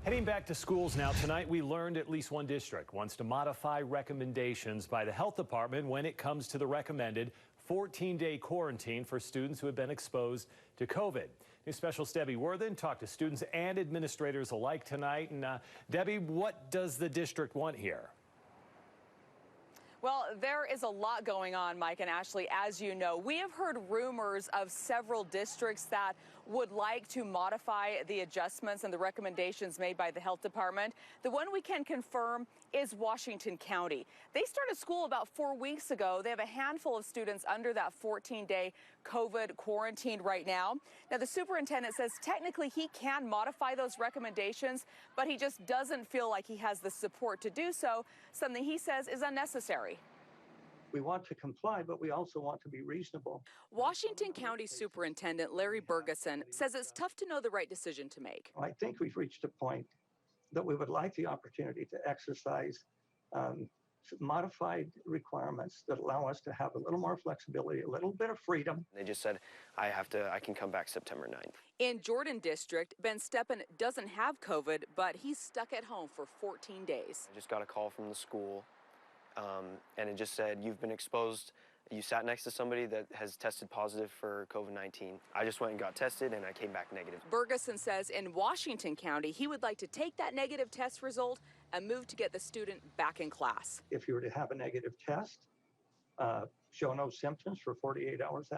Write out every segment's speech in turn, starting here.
Heading back to schools now, tonight we learned at least one district wants to modify recommendations by the health department when it comes to the recommended 14-day quarantine for students who have been exposed to COVID. News Specialist Debbie Worthen talked to students and administrators alike tonight. And Debbie, what does the district want here? Well, there is a lot going on, Mike and Ashley, as you know. We have heard rumors of several districts that would like to modify the adjustments and the recommendations made by the health department. The one we can confirm is Washington County. They started school about 4 weeks ago. They have a handful of students under that 14-day COVID quarantine right now. Now, the superintendent says technically he can modify those recommendations, but he just doesn't feel like he has the support to do so, something he says is unnecessary. We want to comply, but we also want to be reasonable. Washington County Superintendent Larry Bergeson says it's tough to know the right decision to make. I think we've reached a point that we would like the opportunity to exercise modified requirements that allow us to have a little more flexibility, a little bit of freedom. They just said, I can come back September 9th. In Jordan District, Ben Steppen doesn't have COVID, but he's stuck at home for 14 days. I just got a call from the school. And it just said, you've been exposed. You sat next to somebody that has tested positive for COVID-19. I just went and got tested, and I came back negative. Bergeson says in Washington County, he would like to take that negative test result and move to get the student back in class. If you were to have a negative test, show no symptoms for 48 hours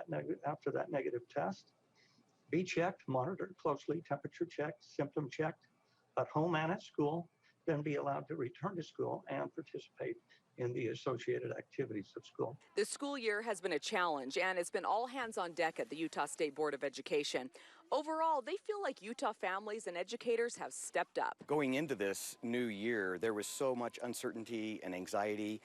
after that negative test, be checked, monitored closely, temperature checked, symptom checked, at home and at school, then be allowed to return to school and participate in the associated activities of school. The school year has been a challenge, and it's been all hands on deck at the Utah State Board of Education. Overall, they feel like Utah families and educators have stepped up. Going into this new year, there was so much uncertainty and anxiety.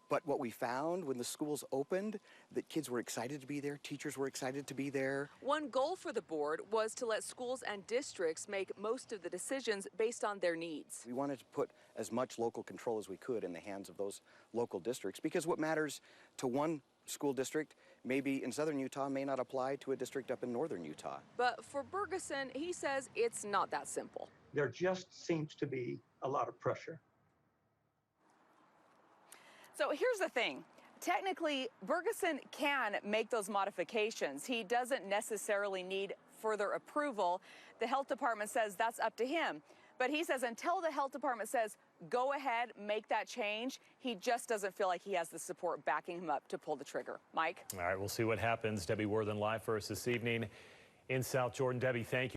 But what we found when the schools opened, that kids were excited to be there, teachers were excited to be there. One goal for the board was to let schools and districts make most of the decisions based on their needs. We wanted to put as much local control as we could in the hands of those local districts, because what matters to one school district maybe in southern Utah may not apply to a district up in northern Utah. But for Bergeson, he says it's not that simple. There just seems to be a lot of pressure. So here's the thing. Technically, Bergeson can make those modifications. He doesn't necessarily need further approval. The health department says that's up to him. But he says until the health department says, go ahead, make that change, he just doesn't feel like he has the support backing him up to pull the trigger. Mike? All right, we'll see what happens. Debbie Worthen live for us this evening in South Jordan. Debbie, thank you.